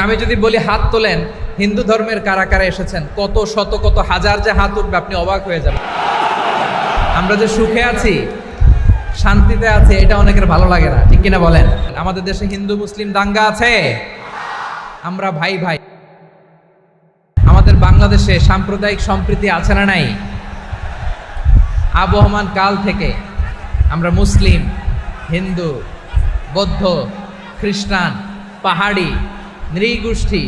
আমি যদি বলি হাত তোলেন, হিন্দু ধর্মের কারা কারা এসেছেন, কত শত কত হাজার যে হাত উঠবে, আপনি অবাক হয়ে যাবেন। আমরা যে সুখে আছি, শান্তিতে আছি, এটা অনেকের ভালো লাগে না, ঠিক কিনা বলেন? আমাদের দেশে হিন্দু মুসলিম দাঙ্গা আছে, আমরা ভাই ভাই। আমাদের বাংলাদেশে সাম্প্রদায়িক সম্প্রীতি আছে না নাই? আবহমান কাল থেকে আমরা মুসলিম, হিন্দু, বৌদ্ধ, খ্রিস্টান, পাহাড়ি, নৃগোষ্ঠী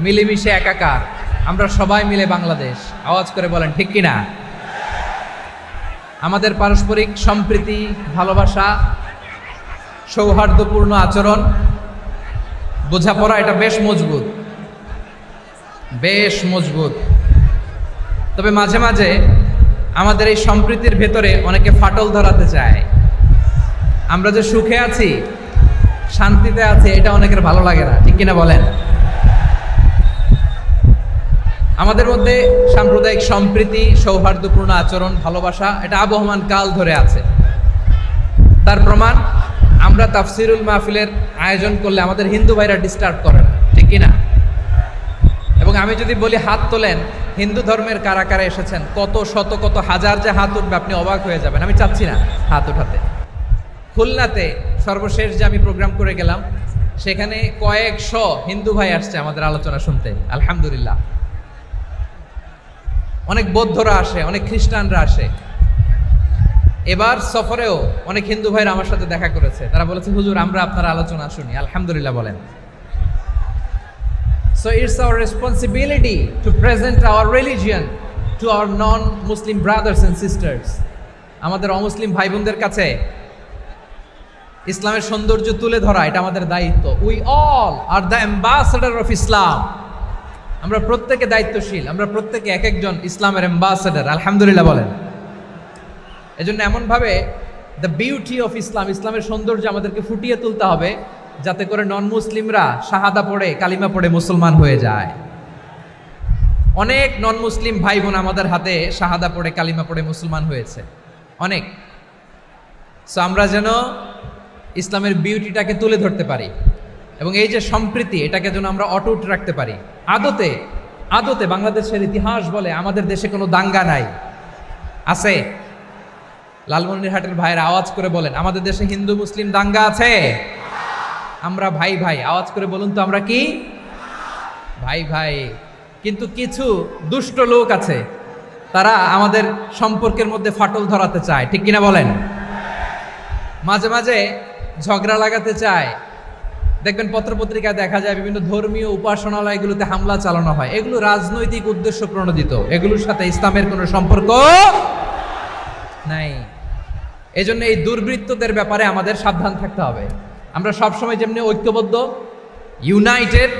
মিলেমিশে একাকার, আমরা সবাই মিলে বাংলাদেশ। আওয়াজ করে বলেন ঠিক কিনা? আমাদের পারস্পরিক সম্প্রীতি, ভালোবাসা, সৌহার্দ্যপূর্ণ আচরণ, বোঝাপড়া, এটা বেশ মজবুত, বেশ মজবুত। তবে মাঝে মাঝে আমাদের এই সম্প্রীতির ভেতরে অনেকে ফাটল ধরাতে চায়। আমরা যে সুখে আছি, শান্তিতে আছি, এটা অনেকের ভালো লাগে না, ঠিক কিনা বলেন? আমাদের মধ্যে সাম্প্রদায়িক সম্প্রীতি, সৌহার্দ্যপূর্ণ আচরণ, ভালোবাসা, এটা আবহমান কাল ধরে আছে। তার প্রমাণ, আমরা তাফসিরুল মাহফিলের আয়োজন করলে আমাদের হিন্দু ভাইরা ডিস্টার্ব করে না, ঠিক কিনা? এবং আমি যদি বলি হাত তোলেন, হিন্দু ধর্মের কারা কারা এসেছেন, কত শত কত হাজার যে হাত উঠবে, আপনি অবাক হয়ে যাবেন। আমি চাচ্ছি না হাত উঠাতে। খুলনাতে সর্বশেষ যে আমি প্রোগ্রাম করে গেলাম, সেখানে কয়েকশো হিন্দু ভাই আসছে আমাদের আলোচনা শুনতে, আলহামদুলিল্লাহ। অনেক বৌদ্ধরা আসে, অনেক খ্রিস্টানরা আসে। এবার সফরেও অনেক হিন্দু ভাইরা আমার সাথে দেখা করেছে। তারা বলেছে, হুজুর, আমরা আপনার আলোচনা শুনি, আলহামদুলিল্লাহ বলেন। So it's our responsibility to present our religion to our non-Muslim brothers and sisters. আমাদের অমুসলিম ভাই বোনদের কাছে ইসলামের সৌন্দর্য তুলে ধরা, এটা আমাদের দায়িত্ব। We all are the ambassador of Islam. আমরা প্রত্যেকে দায়িত্বশীল, আমরা প্রত্যেকে এক একজন ইসলামের অ্যাম্বাসেডর, আলহামদুলিল্লাহ বলেন। এজন্য এমনভাবে দ্য বিউটি অফ ইসলাম, ইসলামের সৌন্দর্য আমাদেরকে ফুটিয়ে তুলতে হবে, যাতে করে নন মুসলিমরা শাহাদা পড়ে, কালিমা পড়ে মুসলমান হয়ে যায়। অনেক নন মুসলিম ভাই বোন আমাদের হাতে শাহাদা পড়ে, কালিমা পড়ে মুসলমান হয়েছে, অনেক। সো আমরা যেন ইসলামের বিউটিটাকে তুলে ধরতে পারি, এবং এই যে সম্প্রীতি, এটাকে যেন আমরা অটুট রাখতে পারি। আদতে আদতে বাংলাদেশের ইতিহাস বলে আমাদের দেশে কোনো দাঙ্গা নাই, আছে? লালমনিরহাটের ভাইয়ের আওয়াজ করে বলেন, আমাদের দেশে হিন্দু মুসলিম দাঙ্গা আছে? আমরা ভাই ভাই, আওয়াজ করে বলুন তো, আমরা কি ভাই ভাই? কিন্তু কিছু দুষ্ট লোক আছে, তারা আমাদের সম্পর্কের মধ্যে ফাটল ধরাতে চায়, ঠিক কিনা বলেন? মাঝে মাঝে ঝগড়া লাগাতে চায়। দেখবেন পত্রপত্রিকায় দেখা যায় বিভিন্ন ধর্মীয় উপাসনালয়গুলোতে হামলা চালানো হয়। এগুলো রাজনৈতিক উদ্দেশ্য প্রণোদিত, এগুলোর সাথে ইসলামের কোনো সম্পর্ক নাই। এজন্য এই দুর্বৃত্তদের ব্যাপারে আমাদের সাবধান থাকতে হবে। আমরা সবসময় যেমনি ঐক্যবদ্ধ, ইউনাইটেড,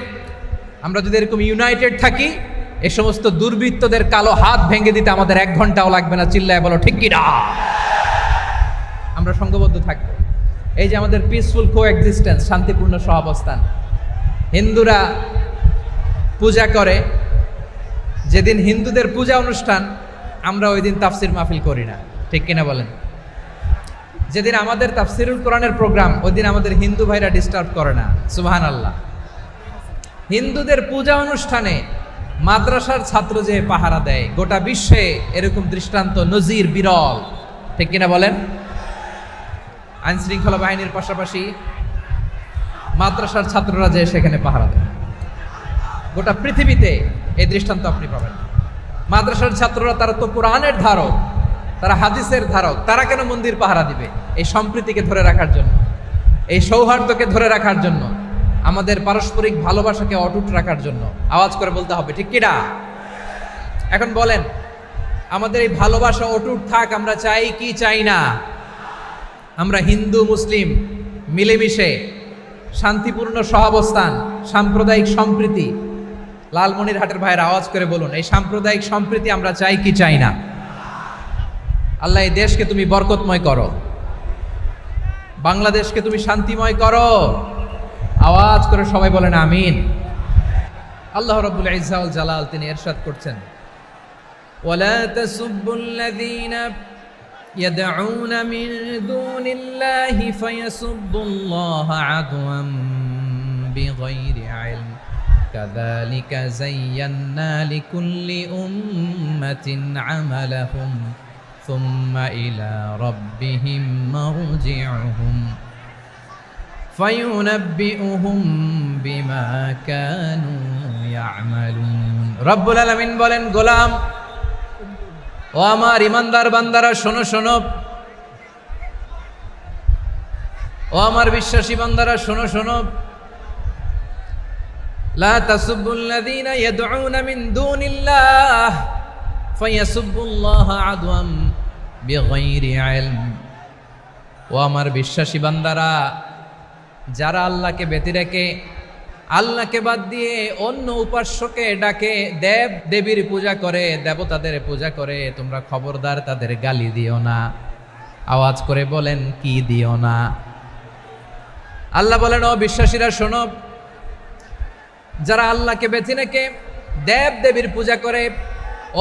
আমরা যদি এরকম ইউনাইটেড থাকি, এই সমস্ত দুর্বৃত্তদের কালো হাত ভেঙে দিতে আমাদের 1 ঘন্টাও লাগবে না। চিল্লায় বলো ঠিক কিনা? আমরা সংঘবদ্ধ থাকবো। এই যে আমাদের পিসফুল কোএক্সিস্টেন্স, শান্তিপূর্ণ সহাবস্থান। হিন্দুরা পূজা করে, যেদিন হিন্দুদের পূজা অনুষ্ঠান, আমরা ওই দিন তাফসির মাহফিল করি না, ঠিক কিনা বলেন? যেদিন আমাদের তাফসিরুল কোরআনের প্রোগ্রাম, ওই দিন আমাদের হিন্দু ভাইরা ডিস্টার্ব করে না, সুবহানাল্লাহ। হিন্দুদের পূজা অনুষ্ঠানে মাদ্রাসার ছাত্র যে পাহারা দেয়, গোটা বিশ্বে এরকম দৃষ্টান্ত, নজির বিরল, ঠিক কিনা বলেন? আইন শৃঙ্খলা বাহিনীর পাশাপাশি মাদ্রাসার ছাত্ররা যে সেখানে পাহারা দেয়, গোটা পৃথিবীতে এই দৃষ্টান্ত আপনি পাবেন। মাদ্রাসার ছাত্ররা, তারা তো কোরআনের ধারক, তারা হাদিসের ধারক, তারা কেন মন্দির পাহারা দিবে? এই সম্প্রীতিকে ধরে রাখার জন্য, এই সৌহার্দ্যকে ধরে রাখার জন্য, আমাদের পারস্পরিক ভালোবাসাকে অটুট রাখার জন্য। আওয়াজ করে বলতে হবে ঠিক কিনা? এখন বলেন, আমাদের এই ভালোবাসা অটুট থাক, আমরা চাই কি চাই না? আমরা হিন্দু মুসলিম মিলেমিশে শান্তিপূর্ণ সহাবস্থান, সাম্প্রদায়িক সম্প্রীতি। লালমনিরহাটের ভাইয়ের আওয়াজ করে বলুন, এই সাম্প্রদায়িক সম্প্রীতি আমরা চাই কি চাই না? আল্লাহ এই দেশকে তুমি বরকতময় করো, বাংলাদেশকে তুমি শান্তিময় করো। আওয়াজ করে সবাই বলেন আমিন। আল্লাহ রাব্বুল ইজ্জা ওয়াল জালাল তিনি ইরশাদ করছেন, ওয়ালা তাসুব্বুল্লাযীনা يدعون من دون الله فيسبوا الله عدوا بغير علم কাযালিকা যায়্যান্না লিকুল্লি উম্মাতিন আমালাহুম সুম্মা ইলা রাব্বিহিম মারজিউহুম ফায়ুনাব্বিউহুম বিমা কানু ইয়ামালুন। রব্বুল আলামিন বলেন, গোলাম ও আমার ইমানদার বান্দারা শোনো শোনো, ও আমার বিশ্বাসী বান্দারা শোনো শোনো, লা তাসুবুল্লাযীনা ইয়াদউনা মিন দুনিল্লাহ ফায়াসুবুল্লাহা আদওয়াম বিগাইরি ইলম। ও আমার বিশ্বাসী বান্দারা, যারা আল্লাহকে ব্যতি রেখে, আল্লাহকে বাদ দিয়ে অন্য উপাস্যকে ডাকে, দেব দেবীর পূজা করে, দেবতাদের পূজা করে, তোমরা খবরদার তাদের গালি দিও না। আওয়াজ করে বলেন, কি দিও না? আল্লাহ বলেন, ও বিশ্বাসীরা শোনো, যারা আল্লাহকে বেছে রেখে দেব দেবীর পূজা করে,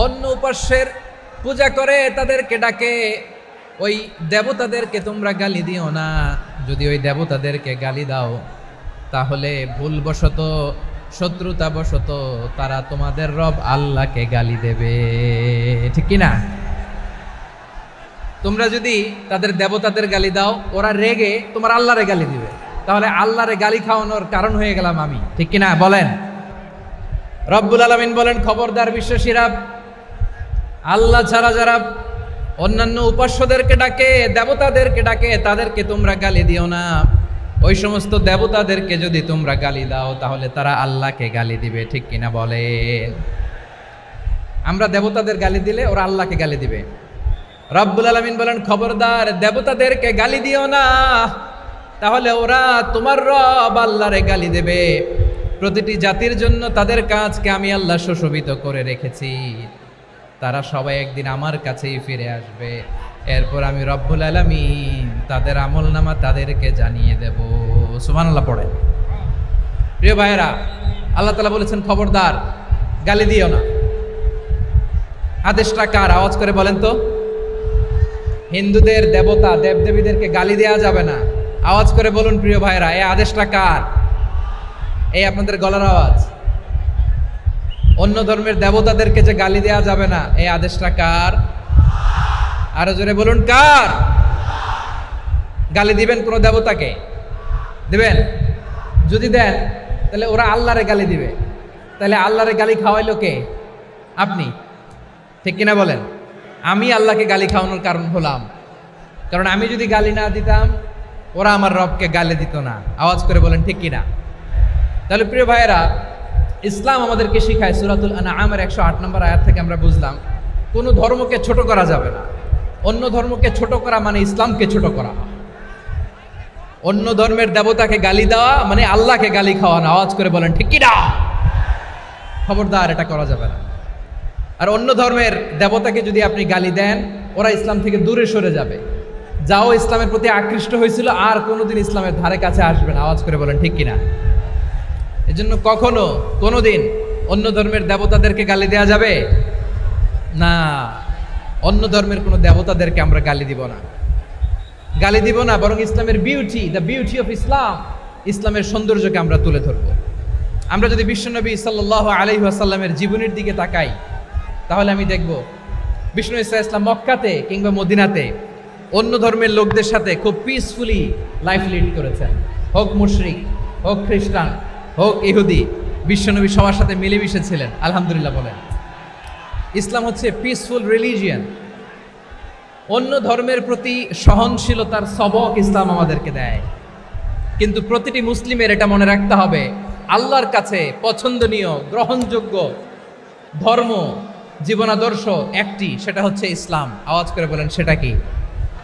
অন্য উপাস্যের পূজা করে, তাদেরকে ডাকে, ওই দেবতাদেরকে তোমরা গালি দিও না। যদি ওই দেবতাদেরকে গালি দাও তাহলে ভুলবশত, শত্রুতাবশত তারা তোমাদের রব আল্লাহকে গালি দেবে, ঠিক কি না? তোমরা যদি তাদের দেবতাদের গালি দাও, ওরা রেগে তোমার আল্লাহরে গালি দিবে, তাহলে আল্লাহরে গালি খাওয়ানোর কারণ হয়ে গেলাম আমি, ঠিক কি না বলেন? রব্বুল আলামিন বলেন, খবরদার বিশ্বাসীরা, আল্লাহ ছাড়া যারা অন্যান্য উপাস্যদেরকে ডাকে, দেবতাদেরকে ডাকে, তাদেরকে তোমরা গালি দিও না। ওই সমস্ত দেবতাদেরকে যদি তোমরা গালি দাও তাহলে তারা আল্লাহকে গালি দিবে, ঠিক কিনা বলেন? আমরা দেবতাদের গালি দিলে ওরা আল্লাহকে গালি দিবে। রব্বুল আলামিন বলেন, খবরদার দেবতাদেরকে গালি দিও না, তাহলে ওরা তোমার রব আল্লাহরে গালি দেবে। প্রতিটি জাতির জন্য তাদের কাজকে আমি আল্লাহ সুশোভিত করে রেখেছি, তারা সবাই একদিন আমার কাছেই ফিরে আসবে। এরপর আমি রব্বুল আলামিন তাদের আমলনামা তাদেরকে জানিয়ে দেব। সুবহানাল্লাহ পড়ে। প্রিয় ভাইয়েরা, আল্লাহ তাআলা বলেছেন, খবরদার গালি দিও না। আদেশটা কার? আওয়াজ করে বলেন তো। হিন্দুদের দেবতা দেবদেবীদেরকে গালি দেওয়া যাবে না। আওয়াজ করে বলুন প্রিয় ভাইয়েরা, এই আদেশটা কার? এই আপনাদের গলার আওয়াজ। অন্য ধর্মের দেবতাদেরকে যে গালি দেওয়া যাবে না, এই আদেশটা কার? আরো জোরে বলুন, কার? গালি দিবেন কোন দেবতাকে? দিবেন? যদি দেন তাহলে ওরা আল্লাহরে গালি দিবে, তাহলে আল্লাহরে গালি খাওয়াইলো কে? আপনি, ঠিক কিনা বলেন? আমি আল্লাহকে গালি খাওয়ানোর কারণ হলাম, কারণ আমি যদি গালি না দিতাম ওরা আমার রবকে গালি দিত না। আওয়াজ করে বলেন, ঠিক কিনা? তাহলে প্রিয় ভাইয়েরা, ইসলাম আমাদেরকে শিখায়, সূরাতুল আনআমের 108 নম্বর আয়াত থেকে আমরা বুঝলাম, কোনো ধর্মকে ছোট করা যাবে না। অন্য ধর্মকে ছোট করা মানে ইসলামকে ছোট করা। অন্য ধর্মের দেবতাকে গালি দেওয়া মানে আল্লাহকে গালি খাওয়ানো। আওয়াজ করে বলেন, ঠিক কিনা? খবরদার, এটা করা যাবে না। আর অন্য ধর্মের দেবতাকে যদি আপনি গালি দেন, ওরা ইসলাম থেকে দূরে সরে যাবে। যাও ইসলামের প্রতি আকৃষ্ট হয়েছিল আর কোনোদিন ইসলামের ধারে কাছে আসবে না। আওয়াজ করে বলেন, ঠিক কিনা? এজন্য কখনো কোনোদিন অন্য ধর্মের দেবতাদেরকে গালি দেওয়া যাবে না। অন্য ধর্মের কোনো দেবতাদেরকে আমরা গালি দিব না, গালি দিব না, বরং ইসলামের beauty, the beauty of Islam, ইসলামের সৌন্দর্যকে আমরা তুলে ধরব। আমরা যদি বিশ্বনবী সাল্লাল্লাহু আলাইহি ওয়াসাল্লামের জীবনের দিকে তাকাই, তাহলে আমি দেখব বিষ্ণু ইসলাম মক্কাতে কিংবা মদিনাতে অন্য ধর্মের লোকদের সাথে খুব পিসফুলি লাইফ লিড করেছেন। হোক মুশরিক, হোক খ্রিস্টান, হোক ইহুদি, বিশ্বনবী সবার সাথে মিলেমিশে ছিলেন। আলহামদুলিল্লাহ বলেন। ইসলাম হচ্ছে পিসফুল রিলিজিয়ান। অন্য ধর্মের প্রতি সহনশীলতার সবক ইসলাম আমাদেরকে দেয়। কিন্তু প্রতিটি মুসলিমের এটা মনে রাখতে হবে, আল্লাহর কাছে পছন্দনীয় গ্রহণযোগ্য ধর্ম, জীবনাদর্শ একটি, সেটা হচ্ছে ইসলাম। আওয়াজ করে বলেন, সেটা কি?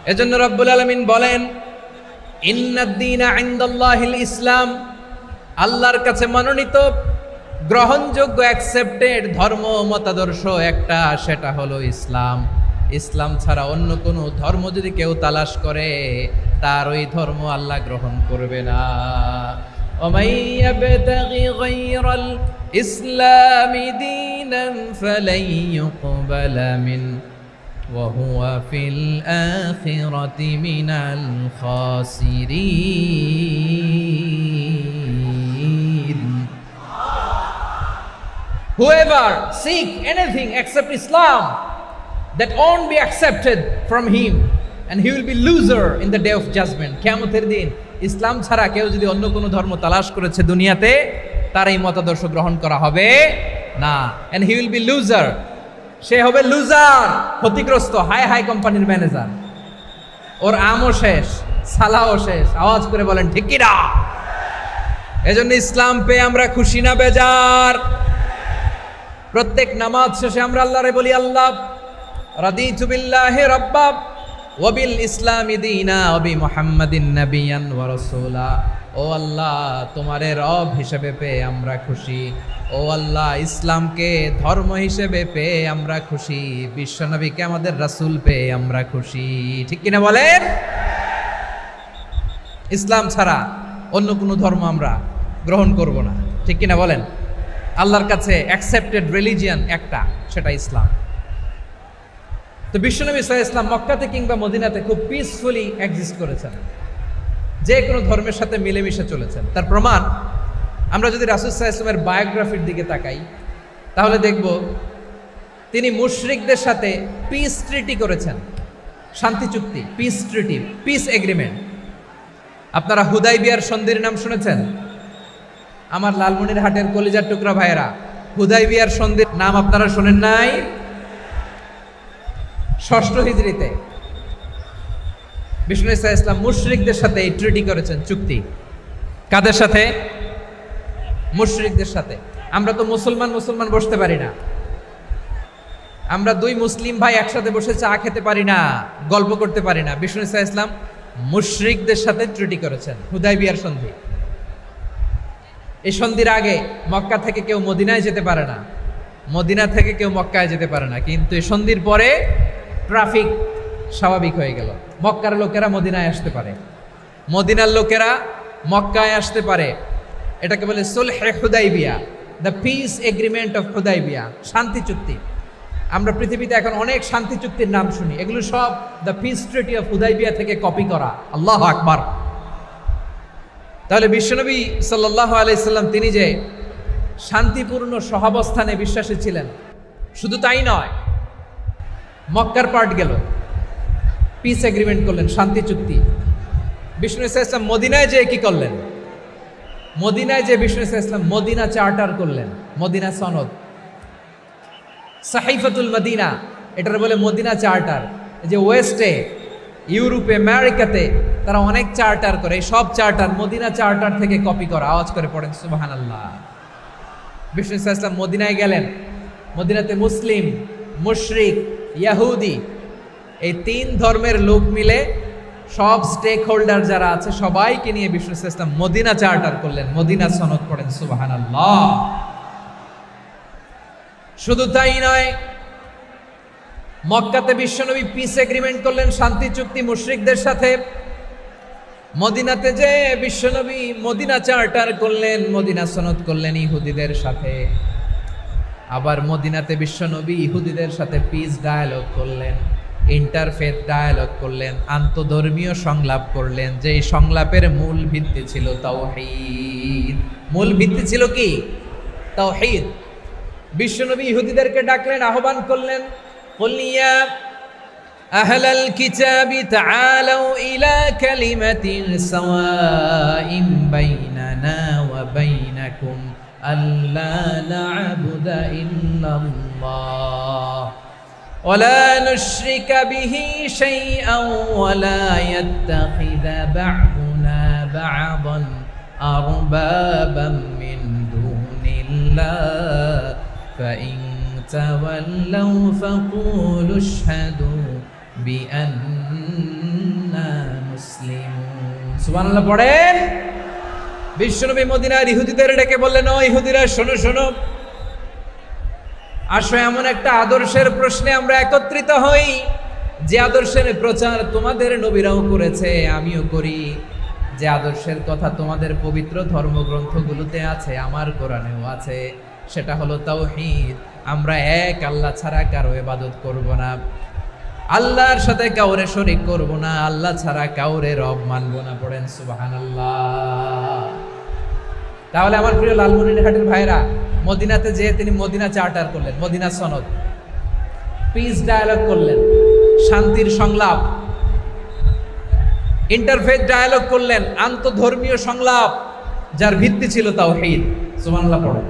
এজন্য রব্বুল আলামিন বলেন, ইন্নাদ-দীনা ইনদাল্লাহিল ইসলাম, আল্লাহর কাছে মনোনীত গ্রহণযোগ্য অ্যাকসেপ্টেড ধর্ম মতাদর্শ একটা, সেটা হলো ইসলাম। ইসলাম ছাড়া অন্য কোনো ধর্ম যদি কেউ তালাশ করে, তার ওই ধর্ম আল্লাহ গ্রহণ করবে না। ومن يبتغي غير الإسلام دينا فلن يقبل منه وهو في الآخرة من الخاسرين। whoever seek anything except Islam, that won't be accepted from him, and he will be loser in the day of judgment. কিয়ামতের দিন ইসলাম ছাড়া কেউ যদি অন্য কোনো ধর্ম তালাশ করেছে দুনিয়াতে, তার এই মতাদর্শ গ্রহণ করা হবে না, and he will be loser. সে হবে লুজার, ক্ষতিগ্রস্ত, হাই হাই কোম্পানির ম্যানেজার। ওর আমও শেষ, সালাও শেষ। আওয়াজ করে বলেন ঠিক কি না? এজন্য ইসলাম পেয়ে আমরা খুশি না বেজার? প্রত্যেক নামাজ শেষে আমরা আল্লাহরে বলি, আল্লাহ রাদিতু বিল্লাহি রাব্বা ওয়া বিল ইসলামি দীনা ওয়া বি মুহাম্মাদিন নাবিয়ান ওয়া রাসূলা। ও আল্লাহ, তোমারে রব হিসেবে পেয়ে আমরা খুশি। ও আল্লাহ, ইসলামকে ধর্ম হিসেবে পেয়ে আমরা খুশি। বিশ্বনবীকে আমাদের রাসূল পেয়ে আমরা খুশি। ঠিক কিনা বলেন? ইসলাম ছাড়া অন্য কোনো ধর্ম আমরা গ্রহণ করব না। ঠিক কিনা বলেন? আল্লাহর কাছে অ্যাকসেপ্টেড রিলিজিয়ান একটা, সেটা ইসলাম। তো বিশ্বনবী সাল্লাল্লাহু আলাইহি ওয়াসাল্লাম মক্কাতে কিংবা মদিনাতে খুব পিসফুলি এক্সিস্ট করেছেন, যে কোনো ধর্মের সাথে মিলেমিশে চলেছেন। তার প্রমাণ আমরা যদি রাসূল সাল্লাল্লাহু আলাইহি ওয়াসাল্লামের বায়োগ্রাফির দিকে তাকাই, তাহলে দেখব তিনি মুশরিকদের সাথে পিস ট্রিটি করেছেন, শান্তি চুক্তি, পিস ট্রিটি, পিস এগ্রিমেন্ট। আপনারা হুদাইবিয়ার সন্ধির নাম শুনেছেন? আমার লালমনিরহাটের কলিজার টুকরা ভাইয়েরা, হুদাইবিয়ার সন্ধির নাম আপনারা শোনেন নাই? 6ষ্ঠ হিজরিতে বিষ্ণু ঈসা ইসলাম মুশরিকদের সাথে এই ট্রিটি করেছেন, চুক্তি। কাদের সাথে? মুশরিকদের সাথে। আমরা তো মুসলমান বসতে পারি না, আমরা দুই মুসলিম ভাই একসাথে বসে চা খেতে পারি না, গল্প করতে পারি না। বিষ্ণু ঈসা ইসলাম মুশরিকদের সাথে ট্রিটি করেছেন, হুদাইবিয়ার সন্ধি। এই সন্ধির আগে মক্কা থেকে কেউ মদিনায় যেতে পারে না, মদিনা থেকে কেউ মক্কায় যেতে পারে না। কিন্তু এই সন্ধির পরে ট্রাফিক স্বাভাবিক হয়ে গেল। মক্কার লোকেরা মদিনায় আসতে পারে, মদিনার লোকেরা মক্কায় আসতে পারে। এটাকে বলে সুলহে হুদাইবিয়া, the peace agreement of Hudaibiya, শান্তি চুক্তি। আমরা পৃথিবীতে এখন অনেক শান্তি চুক্তির নাম শুনি, এগুলো সব the piece treaty of Hudaibiya থেকে কপি করা। আল্লাহু আকবার। তাহলে বিশ্বনবী সাল্লাল্লাহু আলাইহি সাল্লাম তিনি যে শান্তিপূর্ণ সহাবস্থানে বিশ্বাসী ছিলেন, শুধু তাই নয়, মক্কার পার্ট গেল, পিস এগ্রিমেন্ট করলেন, শান্তি চুক্তি। বিষ্ণু ঈসা ইসলাম মদিনায় যে কি করলেন? মদিনায় যে বিষ্ণু ঈসা ইসলাম মদিনা চার্টার করলেন, মদিনা সনদ, সাহিফাতুল মদিনা, এটার বলে মদিনা চার্টার। যে ওয়েস্টে, ইউরোপে, আমেরিকাতে তারা অনেক চার্টার করে, এই সব চার্টার মদিনা চার্টার থেকে কপি করা। আওয়াজ করে পড়েন সুবহানাল্লাহ। বিষ্ণু ঈসা ইসলাম মদিনায় গেলেন, মদিনাতে মুসলিম, মুশরিক, ইয়াহুদি, এই 3 ধর্মের লোক মিলে সব স্টেক হোল্ডার যারা আছে সবাইকে নিয়ে বিষ্ণু ঈসা ইসলাম মদিনা চার্টার করলেন, মদিনা সনদ। পড়েন সুবহানাল্লাহ। শুধু তাই নয়, মক্কাতে বিশ্বনবী পিস এগ্রিমেন্ট করলেন, শান্তি চুক্তি মুশরিকদের সাথে। মদিনাতে যে বিশ্বনবী মদিনা চার্টার করলেন, মদিনা সনদ করলেন ইহুদিদের সাথে। আবার মদিনাতে বিশ্বনবী ইহুদিদের সাথে পিস ডায়ালগ করলেন, ইন্টারফেথ ডায়ালগ করলেন, আন্তধর্মীয় সংলাপ করলেন। যে সংলাপের মূল ভিত্তি ছিল তাওহীদ। মূল ভিত্তি ছিল কি? তাওহীদ। বিশ্বনবী ইহুদিদেরকে ডাকলেন, আহ্বান করলেন, কুল ইয়া আহলাল কিতাবি তাআলাউ ইলা কালিমাতিন সাওয়াইন বাইনানা ওয়া বাইনাকুম আল্লা না'বুদা ইল্লাল্লাহ ওয়া লা নুশরিকা বিহি শাইআন ওয়া লা ইয়াত্তাখিযা বা'দুনা বা'দান আরবাবাম মিন দুনিল্লাহ فإن تولوا فقولوا اشهدوا بأننا مسلمون সুবহানাল্লাহ পড়েন। বিশ্বনবী মদিনার ইহুদিদের ডেকে বললেন, ও ইহুদিরা শোনো শোনো, আসো এমন একটা আদর্শের প্রশ্নে আমরা একত্রিত হই, যে আদর্শের প্রচার তোমাদের নবীরাও করেছে, আমিও করি, যে আদর্শের কথা তোমাদের পবিত্র ধর্মগ্রন্থগুলোতে আছে, আমার কোরআনেও আছে। সেটা হলো তাওহীদ। আমরা এক আল্লাহ ছাড়া কারো ইবাদত করব না, আল্লাহর সাথে কাউরে শরীক করব না, আল্লাহ ছাড়া কাউরে রব মানব না। পড়েন সুবহানাল্লাহ। তাহলে আমার প্রিয় লালমনিরহাটের ভাইরা, মদিনাতে যেয়ে তিনি মদিনা চার্টার করলেন, মদিনা সনদ, পিস ডায়ালগ করলেন, শান্তির সংলাপ, ইন্টারফেথ ডায়ালগ করলেন, আন্তধর্মীয় সংলাপ যার ভিত্তি ছিল তাওহীদ। সুবহানাল্লাহ পড়ে।